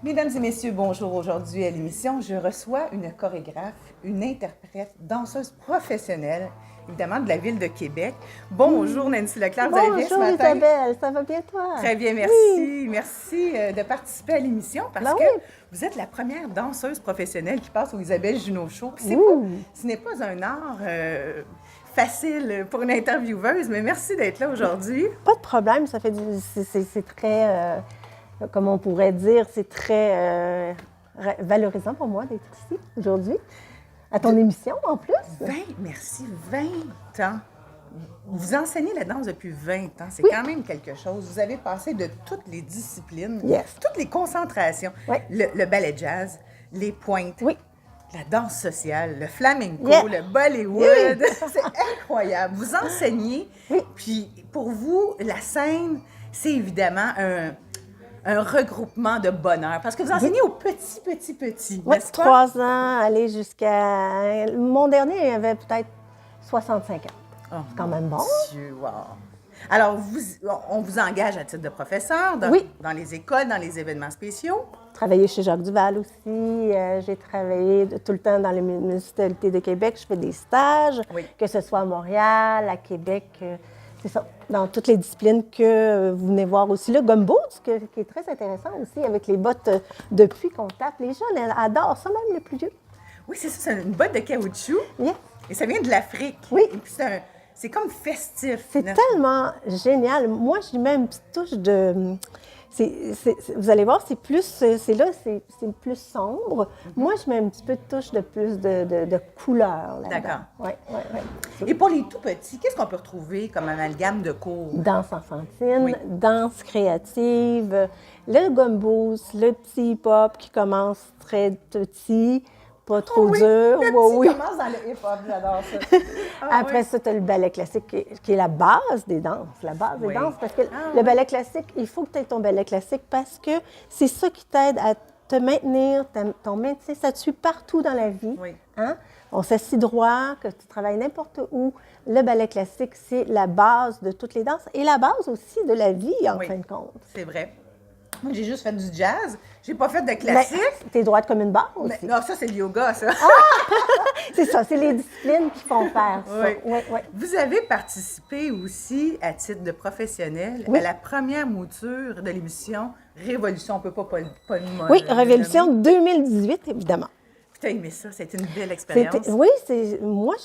Mesdames et messieurs, bonjour. Aujourd'hui à l'émission, je reçois une chorégraphe, une interprète, danseuse professionnelle, évidemment de la ville de Québec. Bonjour Nancy Leclerc, vous allez bien ce Bonjour matin? Isabelle, ça va bien toi? Très bien, merci. Oui. Merci de participer à l'émission parce Ben que oui. vous êtes la première danseuse professionnelle qui passe au Isabelle Junot Show. Puis ce n'est pas un art facile pour une intervieweuse, mais merci d'être là aujourd'hui. Pas de problème, ça fait c'est très, comme on pourrait dire, c'est très valorisant pour moi d'être ici aujourd'hui, à ton émission en plus. 20 ans. Vous enseignez la danse depuis 20 ans, c'est Oui. quand même quelque chose. Vous avez passé de toutes les disciplines, Yes. toutes les concentrations, Oui. le ballet jazz, les pointes, Oui. la danse sociale, le flamenco, Yeah. le Bollywood. C'est incroyable. Vous enseignez, Oui. puis pour vous, la scène, c'est évidemment un regroupement de bonheur. Parce que vous enseignez aux petits, Oui, n'est-ce pas? 3 ans, aller jusqu'à... Mon dernier, il avait peut-être 65 ans. Oh, C'est quand même bon. Dieu, wow. Alors, on vous engage à titre de professeur Oui. dans les écoles, dans les événements spéciaux. Travaillé chez Jacques Duval aussi. J'ai travaillé tout le temps dans les municipalités de Québec. Je fais des stages, Oui. que ce soit à Montréal, à Québec. C'est ça, dans toutes les disciplines que vous venez voir aussi. Le gumbo, qui est très intéressant aussi, avec les bottes de pluie qu'on tape. Les jeunes adorent ça, même les plus vieux. Oui, c'est ça, c'est une botte de caoutchouc. Yeah. Et ça vient de l'Afrique. Oui. Et puis c'est comme festif. C'est n'est-ce pas? tellement génial. Moi, j'y mets une petite touche de... vous allez voir, c'est plus plus sombre. Moi, je mets un petit peu de touche de plus de couleur là-dedans. D'accord. Oui, oui, oui. Et pour les tout petits, qu'est-ce qu'on peut retrouver comme amalgame de cours? Danse enfantine, Oui. danse créative, le gumbo, le petit hip-hop qui commence très petit, pas trop Oui, dur. le Oui, petit oui. commence dans le hip-hop, j'adore ça. Ah, Après oui. ça, tu as le ballet classique qui est la base des danses. La base Oui. des danses, parce que Ah, le oui. ballet classique, il faut que tu aies ton ballet classique parce que c'est ça qui t'aide à te maintenir, ton maintien, ça te suit partout dans la vie. Oui. Hein? On s'assit droit, que tu travailles n'importe où. Le ballet classique, c'est la base de toutes les danses et la base aussi de la vie, en Oui. fin de compte. C'est vrai. Moi, j'ai juste fait du jazz. J'ai pas fait de classique. Tu es droite comme une barre aussi. Mais, non, ça, c'est le yoga, ça. C'est ça, c'est les disciplines qui font faire ça. Oui. Oui, oui. Vous avez participé aussi, à titre de professionnel, Oui. à la première mouture de l'émission Révolution. On ne peut pas le Oui, le Révolution nommer. 2018, évidemment. Puis t'as aimé ça, c'était une belle expérience. Oui, moi,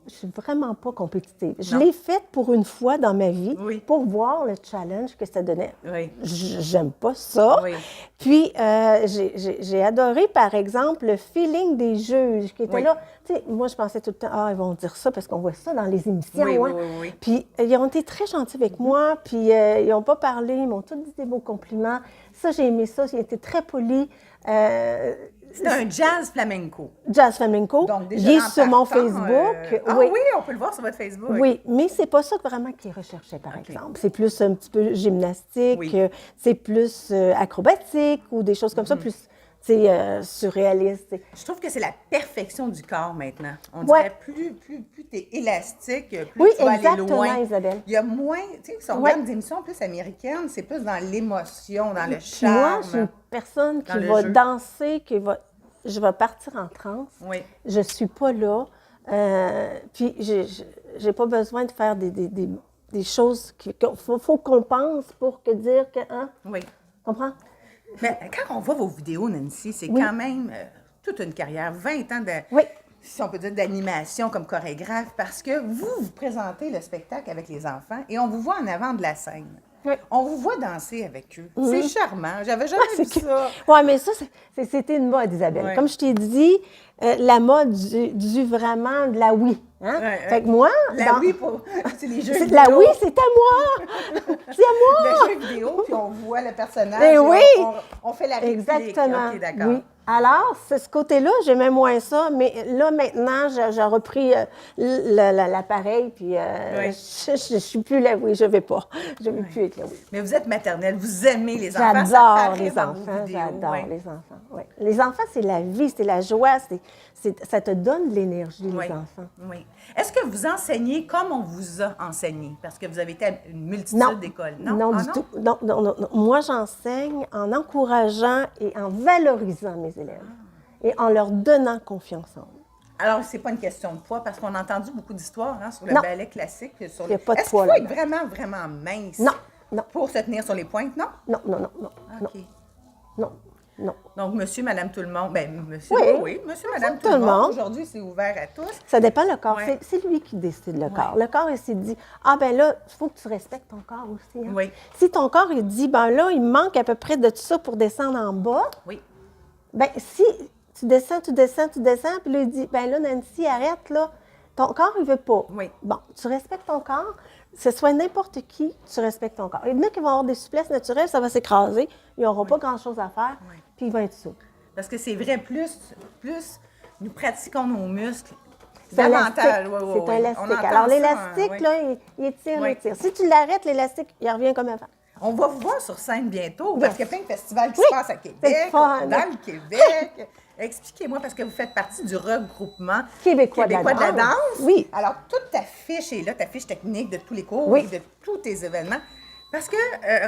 je suis vraiment pas compétitive. Je Non. l'ai faite pour une fois dans ma vie, Oui. pour voir le challenge que ça donnait. Oui. J'aime pas ça. Oui. Puis, j'ai adoré, par exemple, le feeling des juges qui étaient Oui. là. Tu sais, moi, je pensais tout le temps, ah, ils vont dire ça parce qu'on voit ça dans les émissions. Oui, hein. oui. Puis, ils ont été très gentils avec moi, puis ils n'ont pas parlé, ils m'ont tous dit des beaux compliments. Ça, j'ai aimé ça, ils étaient très polis. C'était un jazz flamenco. Jazz flamenco, Donc, déjà, il est en sur mon partant, Facebook. Ah oui. oui, on peut le voir sur votre Facebook. Oui, mais c'est pas ça vraiment qu'ils recherchaient, par exemple. C'est plus un petit peu gymnastique, Oui. c'est plus acrobatique ou des choses comme ça, plus surréaliste. Je trouve que c'est la perfection du corps maintenant. On Ouais. dirait plus tu es élastique, plus Oui, tu vas aller exactement, loin. Isabelle. Il y a moins, tu sais, si on Ouais. regarde des émissions plus américaines, c'est plus dans l'émotion, dans le Puis moi, charme. je suis une personne dans qui le va jeu. danser, je vais partir en transe. Oui. Je suis pas là. Puis j'ai pas besoin de faire des choses qu'il faut qu'on pense pour que dire que, hein, Oui. comprends? Mais quand on voit vos vidéos, Nancy, c'est Oui. quand même toute une carrière, 20 ans de, Oui. si on peut dire, d'animation comme chorégraphe, parce que vous présentez le spectacle avec les enfants et on vous voit en avant de la scène. Oui. On vous voit danser avec eux. C'est charmant. J'avais jamais vu ça. Oui, mais ça, c'était une mode, Isabelle. Ouais. Comme je t'ai dit, la mode du vraiment de la oui. Hein? Ouais, Fait que moi... La oui, c'est les jeux c'est vidéo. la oui, c'est à moi! C'est à moi! Le jeu vidéo, puis on voit le personnage. Mais et oui! on fait la réplique. Exactement. OK, d'accord. Oui. Alors, c'est ce côté-là, j'aimais moins ça, mais là, maintenant, j'ai repris l'appareil, puis je suis plus là, oui, je vais pas. Je ne vais plus être là, oui. Mais vous êtes maternelle, vous aimez les enfants. J'adore les enfants, j'adore les enfants, oui. Les enfants, c'est la vie, c'est la joie, ça te donne de l'énergie, les enfants. Oui. Est-ce que vous enseignez comme on vous a enseigné? Parce que vous avez été à une multitude d'écoles, non? Non, du tout. Non. Moi, j'enseigne en encourageant et en valorisant mes élèves et en leur donnant confiance en eux. Alors, c'est pas une question de poids, parce qu'on a entendu beaucoup d'histoires sur le ballet classique. Sur Il n'y a pas de Est-ce poids qu'il faut là. être vraiment, vraiment mince Non. pour se tenir sur les pointes, non? Non. OK. Non. Donc, monsieur, madame, tout le monde. Bien, monsieur, monsieur, madame, tout Tout le le monde. monde. Aujourd'hui, c'est ouvert à tous. Ça dépend le corps. Ouais. C'est lui qui décide le corps. Ouais. Le corps, il s'est dit, ah ben là, il faut que tu respectes ton corps aussi. Hein? Oui. Si ton corps, il dit, ben là, il manque à peu près de tout ça pour descendre en bas, Oui. ben si tu descends, puis là, il dit, ben là, Nancy, arrête, là. Ton corps, il veut pas. Oui. Bon, tu respectes ton corps, que ce soit n'importe qui, tu respectes ton corps. Il y en a qui vont avoir des souplesses naturelles, ça va s'écraser, ils n'auront pas grand-chose à faire, puis ils vont être souples. Parce que c'est vrai, plus nous pratiquons nos muscles, C'est un davantage. élastique. Oui, C'est un On élastique. entend Alors, ça, l'élastique, oui. là, il étire. Si tu l'arrêtes, l'élastique, il revient comme avant. On va vous voir sur scène bientôt, parce qu'il y a plein de festivals qui Oui. se passent à C'est Québec, fun. dans le Québec. Expliquez-moi, parce que vous faites partie du regroupement Québécois de la de la danse. danse. Oui. Alors, toute ta fiche est là, ta fiche technique de tous les cours Oui. et de tous tes événements. Parce que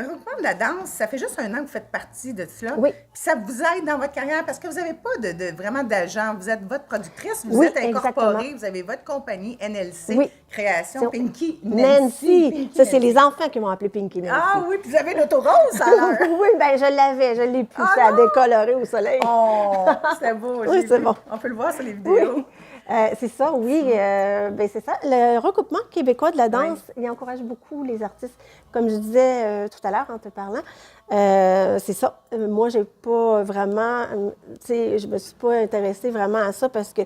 regroupement de la danse, ça fait juste 1 an que vous faites partie de cela. Oui. Puis ça vous aide dans votre carrière parce que vous n'avez pas vraiment d'agent. Vous êtes votre productrice, vous Oui, êtes incorporée, exactement. vous avez votre compagnie NLC, Oui. Création, Pinky, Nancy. Pinky, Ça, c'est Nancy. les enfants qui m'ont appelé Pinky Nancy. Ah oui, puis vous avez l'autorosse alors. Oui, bien, je l'ai poussé à décolorer au soleil. Oh, c'est beau. Oui, j'ai c'est vu. bon. On peut le voir sur les vidéos. Oui. C'est ça, oui. Ben, c'est ça. Le regroupement québécois de la danse, il encourage beaucoup les artistes. Comme je disais tout à l'heure en te parlant, c'est ça. Moi, j'ai pas vraiment, je me suis pas intéressée vraiment à ça parce que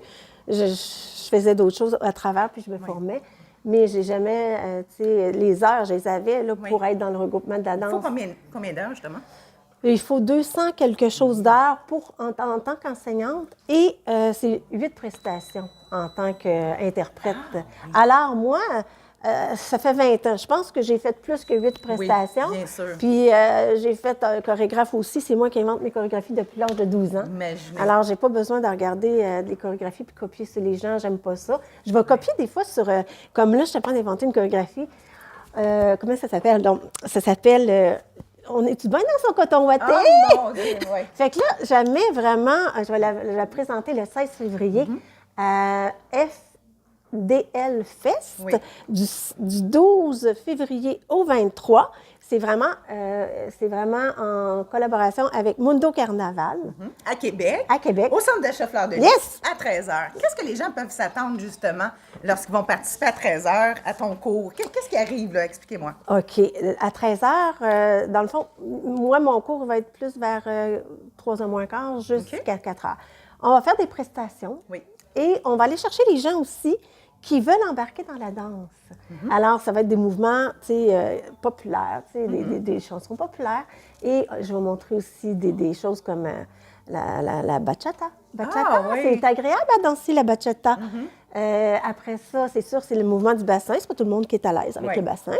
je faisais d'autres choses à travers, puis je me formais. Mais j'ai jamais, les heures, je les avais là, pour être dans le regroupement de la danse. Il faut combien d'heures, justement? Il faut 200 quelque chose d'heures en tant qu'enseignante et c'est 8 prestations en tant qu'interprète. Alors moi, ça fait 20 ans. Je pense que j'ai fait plus que 8 prestations. Oui, bien sûr. Puis j'ai fait chorégraphe aussi. C'est moi qui invente mes chorégraphies depuis l'âge de 12 ans. Imaginez. Alors, j'ai pas besoin de regarder des chorégraphies puis copier sur les gens. J'aime pas ça. Je vais copier des fois sur... comme là, je t'apprends d'inventer une chorégraphie. Comment ça s'appelle? Donc, ça s'appelle... On est-tu bien dans son coton ouaté? Oh mon Dieu, oui. Fait que là, jamais vraiment, je vais la présenter le 16 février à FDL Fest du 12 février au 23. C'est vraiment en collaboration avec Mundo Carnaval. À Québec. À Québec. Au centre d'achat Fleur de Lys. Yes! À 13h. Qu'est-ce que les gens peuvent s'attendre, justement, lorsqu'ils vont participer à 13h à ton cours? Qu'est-ce qui arrive, là? Expliquez-moi. OK. À 13h, dans le fond, moi, mon cours va être plus vers 3h moins quart jusqu'à 4h. On va faire des prestations. Oui. Et on va aller chercher les gens aussi qui veulent embarquer dans la danse. Alors, ça va être des mouvements, populaires, des chansons populaires. Et je vais montrer aussi des choses comme la bachata. Ah, oui. C'est agréable à danser, la bachata. Après ça, c'est sûr, c'est le mouvement du bassin. C'est pas tout le monde qui est à l'aise avec le bassin.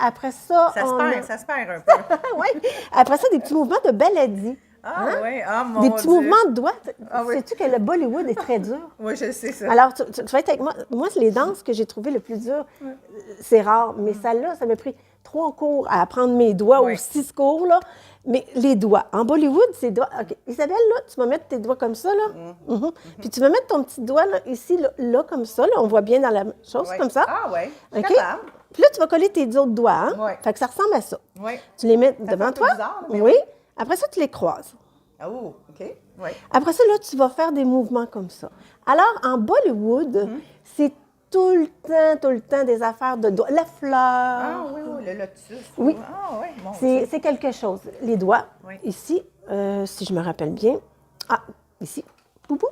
Après ça, Ça se perd un peu. oui. Après ça, des petits mouvements de baladi. Ah oui, ah mon Des Dieu. petits mouvements de doigts. oui. Sais-tu que le Bollywood est très dur? Oui, je sais ça. Alors, tu vas être avec moi. Moi, c'est les danses que j'ai trouvées le plus dur. C'est rare, mais celle-là, ça m'a pris 3 cours à apprendre mes doigts ou 6 cours, là. Mais les doigts. En Bollywood, c'est doigts. OK. Isabelle, là, tu vas mettre tes doigts comme ça, là. Puis tu vas mettre ton petit doigt, là, ici, là, comme ça. Là. On voit bien dans la chose, comme ça. Ah oui, je suis OK? capable. Puis là, tu vas coller tes autres doigts, hein? Ouais. Fait que ça ressemble à ça. Oui. Tu les mets fait devant un peu toi. bizarre, mais oui. Après ça, tu les croises. Oh, OK. Oui. Après ça, là, tu vas faire des mouvements comme ça. Alors, en Bollywood, c'est tout le temps des affaires de doigts. La fleur. Ah oui, oui, le lotus. Oui. Ah oui, mon Dieu. C'est quelque chose. Les doigts, Oui. ici, si je me rappelle bien. Ah, ici. Boubou.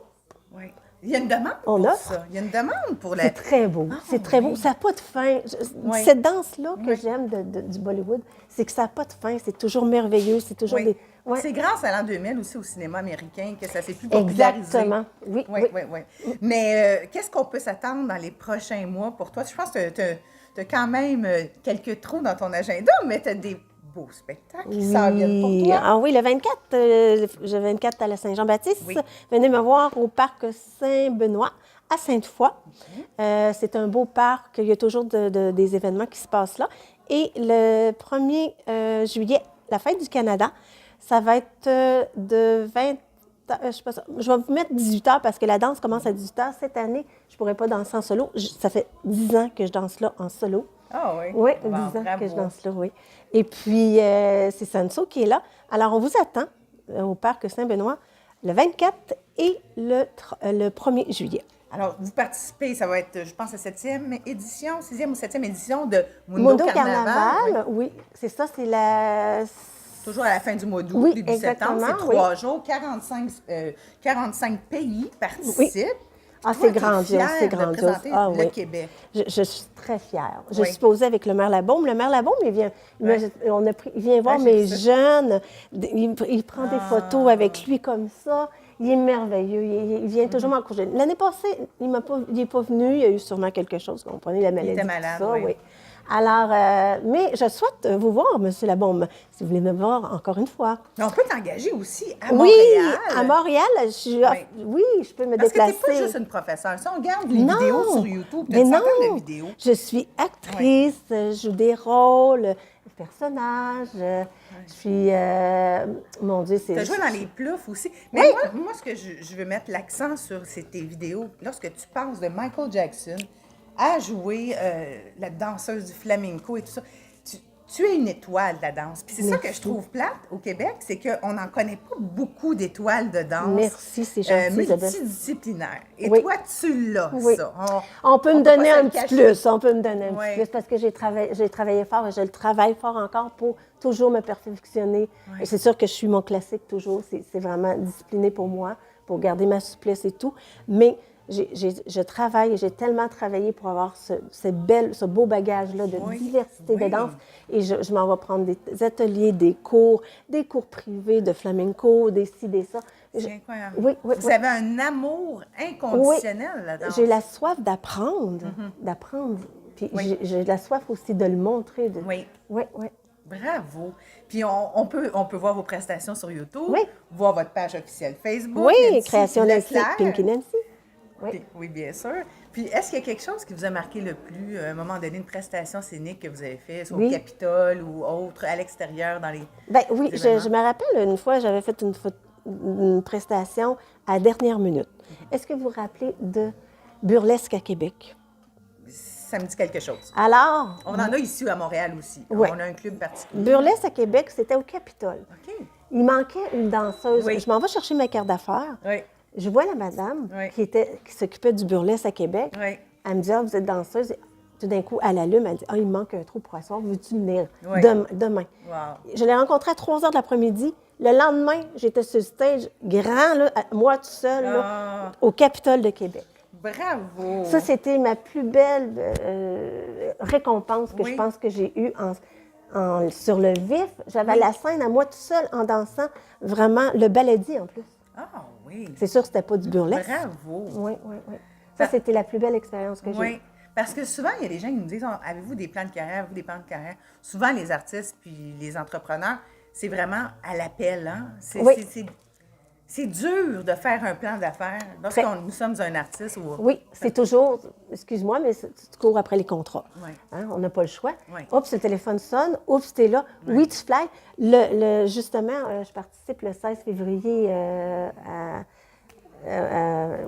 Oui. Il y a une demande On pour offre. ça. Il y a une demande pour la... C'est très beau. Ah, C'est très oui. beau. Ça n'a pas de fin. Oui. Cette danse-là que Oui. j'aime du Bollywood, c'est que ça n'a pas de fin. C'est toujours merveilleux. C'est toujours Oui. des. Ouais. C'est grâce à l'an 2000 aussi au cinéma américain que ça s'est plus popularisé. Exactement. Oui, Oui, oui, oui. Mais qu'est-ce qu'on peut s'attendre dans les prochains mois pour toi? Je pense que tu as quand même quelques trous dans ton agenda, mais tu as des beaux spectacles qui s'en viennent pour toi. Ah oui, le 24, le 24 à la Saint-Jean-Baptiste. Oui. Venez me voir au parc Saint-Benoît à Sainte-Foy. C'est un beau parc. Il y a toujours des événements qui se passent là. Et le 1er juillet, la fête du Canada, ça va être de 20 je sais pas ça. Je vais vous mettre 18 heures parce que la danse commence à 18 heures. Cette année, je ne pourrais pas danser en solo. Ça fait 10 ans que je danse là en solo. Ah oui? Oui, Wow, 10 ans bravo. que je danse là, oui. Et puis, c'est Sanso qui est là. Alors, on vous attend au parc Saint-Benoît le 24 et le 1er juillet. Alors, vous participez, ça va être, je pense, la 7e édition, 6e ou 7e édition de Mundo Carnaval. Oui, c'est ça, c'est la... Toujours à la fin du mois d'août, Oui, début exactement, septembre. C'est 3 jours, 45 pays participent. Ah, Toi, c'est t'es grandiose, fière c'est de grandiose. présenter Ah le oui. Québec. Je suis très fière. Je Oui. suis posée avec le maire Labaume. Le maire Labaume, il vient, Ouais. il vient voir j'ai mes vu ça. jeunes. Il prend des photos Ah. avec lui comme ça. Il est merveilleux. Il vient toujours m'encourager. L'année passée, il n'est pas venu. Il y a eu sûrement quelque chose. Vous comprenez, la maladie. était malade, tout ça, oui. Alors, mais je souhaite vous voir, M. Labaume, si vous voulez me voir encore une fois. Mais on peut t'engager aussi à Oui, Montréal. à Montréal, oui, je peux me Parce déplacer. que t'es pas juste une professeure. Si on regarde les Non, vidéos sur YouTube, tu as mais une non, centaine de vidéos. je suis actrice, je joue des rôles, des personnages, je suis, mon Dieu, c'est... Tu as joué dans les ploufs aussi. Mais moi, ce que je veux mettre l'accent sur, c'est tes vidéos. Lorsque tu passes de Michael Jackson à jouer la danseuse du flamenco et tout ça, tu es une étoile de la danse. Puis c'est ça que je trouve plate au Québec, c'est qu'on n'en connaît pas beaucoup d'étoiles de danse. Merci, c'est gentil, Isabelle. Multidisciplinaires. Et Oui. toi, tu l'as, Oui. ça. On peut me pas donner se un le petit cacher. plus, on peut me donner un Oui. petit plus parce que j'ai travaillé fort et je le travaille fort encore pour toujours me perfectionner. Oui. Et c'est sûr que je suis mon classique toujours, c'est vraiment discipliné pour moi, pour garder ma souplesse et tout. Mais je travaille et j'ai tellement travaillé pour avoir ce beau bagage-là de Oui. diversité Oui. de danse. Et je m'en vais prendre des ateliers, des cours privés de flamenco, des ci, des ça. C'est incroyable. Oui, oui, Vous oui. avez un amour inconditionnel là-dedans. J'ai la soif d'apprendre, Puis Oui. j'ai la soif aussi de le montrer. Oui. Oui, oui. Bravo. Puis on peut voir vos prestations sur YouTube, Oui. voir votre page officielle Facebook. Oui, Nancy création Nancy, Leclerc. Pinky Nancy. Oui. Oui, bien sûr. Puis est-ce qu'il y a quelque chose qui vous a marqué le plus, à un moment donné, une prestation scénique que vous avez faite, soit au Oui. Capitole ou autre, à l'extérieur, dans les... Ben oui, événements? je me rappelle une fois, j'avais fait une prestation à dernière minute. Est-ce que vous vous rappelez de Burlesque à Québec? Ça me dit quelque chose. Alors, On en a ici à Montréal aussi. Oui. On a un club particulier. Burlesque à Québec, c'était au Capitole. OK. Il manquait une danseuse. Oui. Je m'en vais chercher ma carte d'affaires. Oui, Je vois la madame Oui. qui s'occupait du burlesque à Québec. oui. Elle me dit, ah, vous êtes danseuse. Tout d'un coup, elle allume, elle dit, ah, il me manque un trou pour asseoir, veux-tu venir Oui. demain? Wow. Je l'ai rencontrée à 3 heures de l'après-midi. Le lendemain, j'étais sur le stage, grand, là, moi toute seule, là, Ah, au Capitole de Québec. bravo. Ça, c'était ma plus belle récompense que Oui. je pense que j'ai eue sur le vif. J'avais Oui. la scène à moi toute seule en dansant, vraiment le baladi en plus. Ah oui. C'est sûr que c'était pas du burlesque. Bravo. Oui, oui, oui. Ça, c'était la plus belle expérience que j'ai Oui. eue. Parce que souvent, il y a des gens qui nous disent, avez-vous des plans de carrière, avez-vous des plans de carrière? Souvent, les artistes puis les entrepreneurs, c'est vraiment à l'appel. Hein? Oui. C'est dur de faire un plan d'affaires lorsqu'on nous sommes un artiste. Ou... Oui, c'est toujours, excuse-moi, mais tu cours après les contrats. Oui. Hein, on n'a pas le choix. Oui. Oups, le téléphone sonne. Oups, t'es là. Oui, tu fly. Justement, je participe le 16 février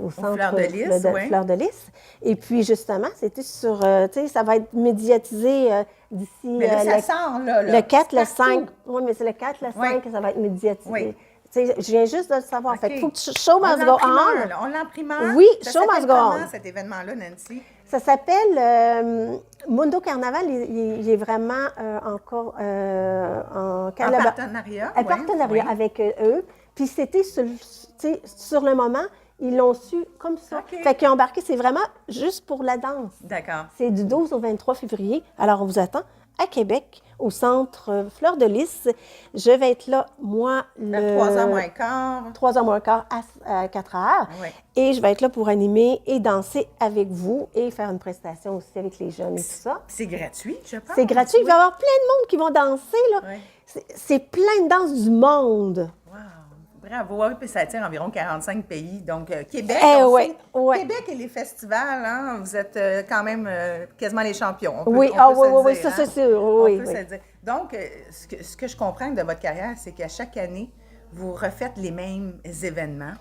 au centre Fleur de Lys, oui. Fleur de Lys. Et puis, justement, c'était sur, tu sais, ça va être médiatisé d'ici Mais là, ça sort, là. le 4, le Partout. 5. Oui, mais c'est le 4, le 5 Oui. que ça va être médiatisé. Oui. Tu sais, je viens juste de le savoir. OK. Fait qu'il faut que show On must l'a go en primeur, on. là. On l'a en primeur. Oui, Ça show s'appelle must go comment, on. cet événement-là, Nancy? Ça s'appelle Mundo Carnaval. Il est vraiment encore en En collaboration. partenariat. En oui, partenariat oui. avec eux. Puis c'était sur le moment, Ils l'ont su comme ça. OK. Fait qu'ils ont embarqué, c'est vraiment juste pour la danse. D'accord. C'est du 12 au 23 février. Alors, on vous attend à Québec, au centre Fleur de Lys. Je vais être là, moi, Vers 3h moins quart. 3h moins quart à 4h. Oui. Et je vais être là pour animer et danser avec vous et faire une prestation aussi avec les jeunes et tout ça. C'est gratuit, je pense. C'est gratuit. Il va y avoir plein de monde qui vont danser, là. Oui. C'est plein de danses du monde. Wow. Bravo. Oui, puis ça attire environ 45 pays. Donc, Québec, ouais, ouais. Québec et les festivals, hein, vous êtes quand même quasiment les champions. On peut, Oui, on peut se oui, dire, ça hein. c'est sûr. On Oui, peut oui. se dire. Donc, ce que je comprends de votre carrière, c'est qu'à chaque année, vous refaites les mêmes événements.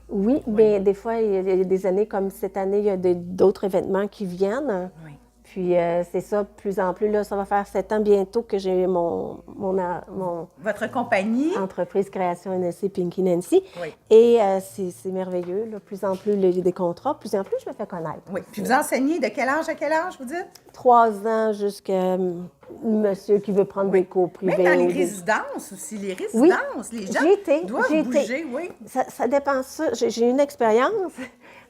Oui, mais des fois, il y a des années comme cette année, il y a d'autres événements qui viennent. Oui. Puis c'est ça, de plus en plus, là, ça va faire 7 ans bientôt que j'ai mon Votre compagnie. entreprise création NSC Pinky Nancy. Oui. Et c'est merveilleux. Là. De plus en plus, il y a des contrats, de plus en plus, je me fais connaître. Oui. Puis vous enseignez de quel âge à quel âge, vous dites? 3 ans jusqu'à monsieur qui veut prendre des cours privés. Même dans les ou des- résidences aussi. Les résidences, les gens J'y étais, doivent j'y bouger, étais. oui. Ça dépend ça. J'ai une expérience,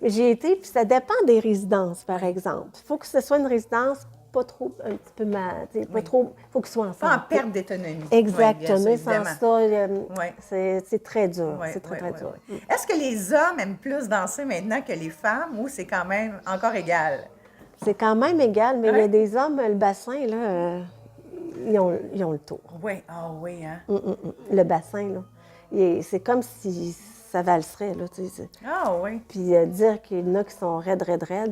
mais j'y étais, puis ça dépend des résidences, par exemple. Il faut que ce soit une résidence pas trop, un petit peu mal, tu sais, pas trop, il faut que ce soit Pas en ensemble. perte d'autonomie. Exactement, Oui, bien sûr, sans évidemment. ça, Oui. c'est très dur. Oui, c'est très, oui, très oui, dur. oui. Est-ce que les hommes aiment plus danser maintenant que les femmes ou c'est quand même encore égal? C'est quand même égal, mais il y Ouais. a des hommes, le bassin, là, ils ont le tour. Oui, ah oui, hein? Le bassin, là. C'est comme si ça valserait, là, tu sais. Ah oui. Puis dire qu'il y en a qui sont raides,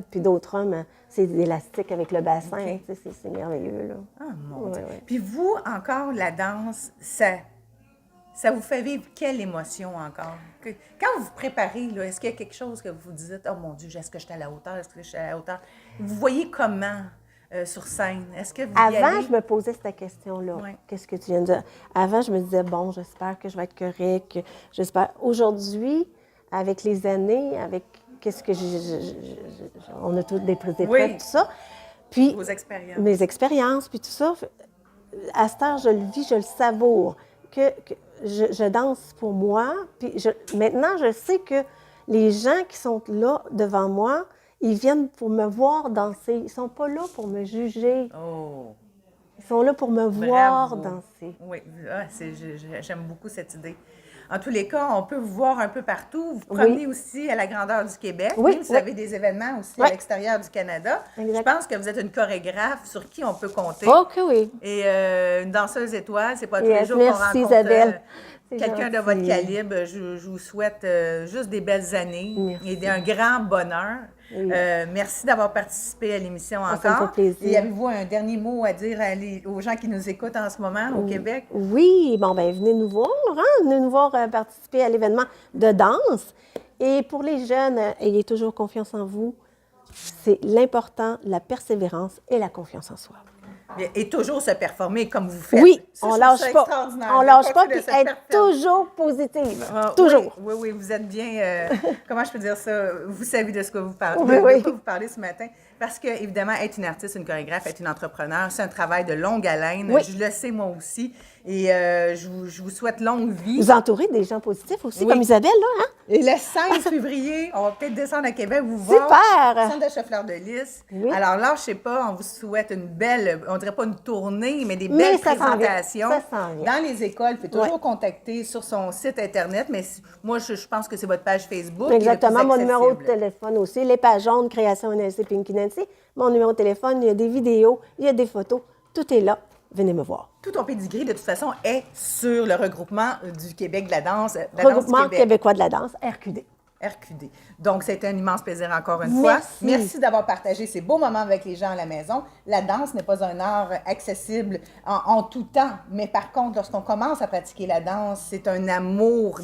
puis d'autres hommes, c'est élastique avec le bassin. OK. Tu sais, c'est merveilleux, là. Ah mon Dieu. Ouais, ouais. Puis vous, encore, la danse, ça vous fait vivre quelle émotion encore? Quand vous vous préparez, là, est-ce qu'il y a quelque chose que vous dites, oh mon Dieu, est-ce que je suis à la hauteur? Est-ce que je suis à la hauteur? Vous voyez comment sur scène? Est-ce que vous y Avant, allez? je me posais cette question-là. Ouais. Qu'est-ce que tu viens de dire? Avant, je me disais, bon, j'espère que je vais être correct. J'espère. Aujourd'hui, avec les années, avec qu'est-ce que on a toutes des épreuves, Oui. tout ça. Puis, Vos expériences. mes expériences, puis tout ça, à cette heure, je le vis, je le savoure. Que je danse pour moi. Puis maintenant, je sais que les gens qui sont là devant moi, ils viennent pour me voir danser. Ils ne sont pas là pour me juger. Oh, Ils sont là pour me voir bravo. danser. Oui, j'aime beaucoup cette idée. En tous les cas, on peut vous voir un peu partout. Vous vous promenez aussi à la grandeur du Québec. Oui, Même si vous oui. avez des événements aussi Oui. à l'extérieur du Canada. Exact. Je pense que vous êtes une chorégraphe sur qui on peut compter. OK, oui. Et une danseuse étoile, c'est pas tous les Yes, jours qu'on merci, rencontre Isabelle. C'est quelqu'un de gentil. votre calibre. Je vous souhaite juste des belles années Merci. et un grand bonheur. Oui. Merci d'avoir participé à l'émission Ah, ça me encore. fait plaisir. Et avez-vous un dernier mot à dire aux gens qui nous écoutent en ce moment au Québec? Oui, bon, ben venez nous voir, hein? Venez nous voir participer à l'événement de danse. Et pour les jeunes, ayez toujours confiance en vous. C'est l'important, la persévérance et la confiance en soi. Et toujours se performer comme vous faites. Oui, Ça, on je trouve lâche ça pas. extraordinaire. On lâche pas, Continuez puis de se être performer. toujours positive. Ah, Toujours. Oui, oui, vous êtes bien. Comment je peux dire ça? Vous savez de ce que vous parlez. Oui, de oui. quoi vous parlez ce matin. Parce que, évidemment, être une artiste, une chorégraphe, être une entrepreneur, c'est un travail de longue haleine. Oui. Je le sais moi aussi. Et je vous souhaite longue vie. Vous entourez des gens positifs aussi, Oui. comme Isabelle, là, hein? Et le 16 février, on va peut-être descendre à Québec vous voir. Super! Centre d'achat Fleur de Lys. Oui. Alors, lâchez pas, on vous souhaite une belle, on dirait pas une tournée, mais des Mais belles ça s'en vient. présentations. Ça s'en vient. Dans les écoles, il faut toujours Ouais. contacter sur son site Internet, mais moi, je pense que c'est votre page Facebook. Exactement. qui est le Mon plus numéro de accessible. téléphone aussi. Les pages jaunes, Création NSC Pinky Nancy. Mon numéro de téléphone, il y a des vidéos, il y a des photos. Tout est là. Venez me voir. Tout ton pédigré, de toute façon, est sur le regroupement du Québec de la danse. De la danse du Regroupement Québec. québécois de la danse, RQD. RQD. Donc, c'était un immense plaisir encore une fois. Merci. Merci d'avoir partagé ces beaux moments avec les gens à la maison. La danse n'est pas un art accessible en tout temps, mais par contre, lorsqu'on commence à pratiquer la danse, c'est un amour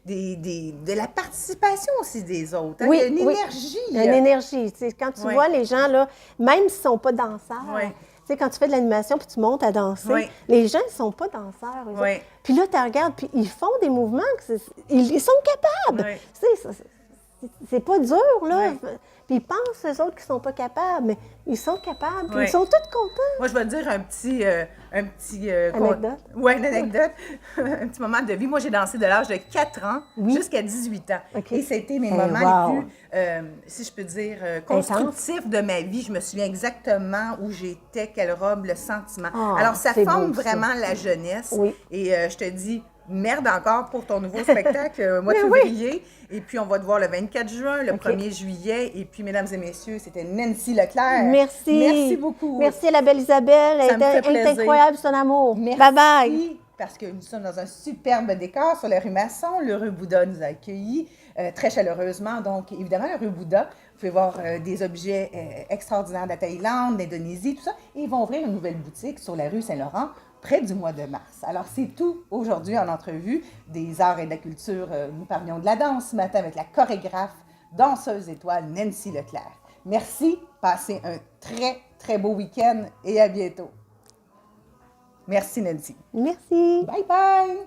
de la participation aussi des autres. Hein? Oui, Il y a une oui. énergie. Il y a une énergie. Tu sais, quand tu Oui. vois les gens, là, même s'ils ne sont pas danseurs, Oui. tu sais, quand tu fais de l'animation puis tu montes à danser, Oui. les gens ne sont pas danseurs. eux Oui. autres. Puis là, tu regardes, puis ils font des mouvements, ils sont capables. Oui. Tu sais, c'est pas dur, là. Ouais. Puis ils pensent, eux autres, qu'ils sont pas capables, mais ils sont capables, puis Ouais. ils sont tous contents. Moi, je vais te dire un petit Anecdote? Oui, une anecdote. Un petit moment de vie. Moi, j'ai dansé de l'âge de 4 ans jusqu'à 18 ans. OK. Et c'était mes Eh, moments wow. les plus, si je peux dire, constructifs de ma vie. Je me souviens exactement où j'étais, quelle robe, le sentiment. Ah, Alors, ça c'est forme beau, ça. vraiment la jeunesse. Oui. Et je te dis, merde encore pour ton nouveau spectacle au mois de Mais oui. février. Et puis, on va te voir le 24 juin, le OK. 1er juillet. Et puis, mesdames et messieurs, c'était Nancy Leclerc. Merci. Merci beaucoup. Merci à la belle Isabelle. Ça Elle me fait est plaisir. incroyable, son amour. Merci, Bye-bye. parce que nous sommes dans un superbe décor sur la rue Masson. Le rue Bouddha nous a accueillis très chaleureusement. Donc, évidemment, la rue Bouddha, vous pouvez voir des objets extraordinaires de la Thaïlande, d'Indonésie, tout ça. Et ils vont ouvrir une nouvelle boutique sur la rue Saint-Laurent près du mois de mars. Alors, c'est tout aujourd'hui en entrevue des arts et de la culture. Nous parlions de la danse ce matin avec la chorégraphe, danseuse étoile Nancy Leclerc. Merci, passez un très, très beau week-end et à bientôt. Merci Nancy. Merci. Bye bye!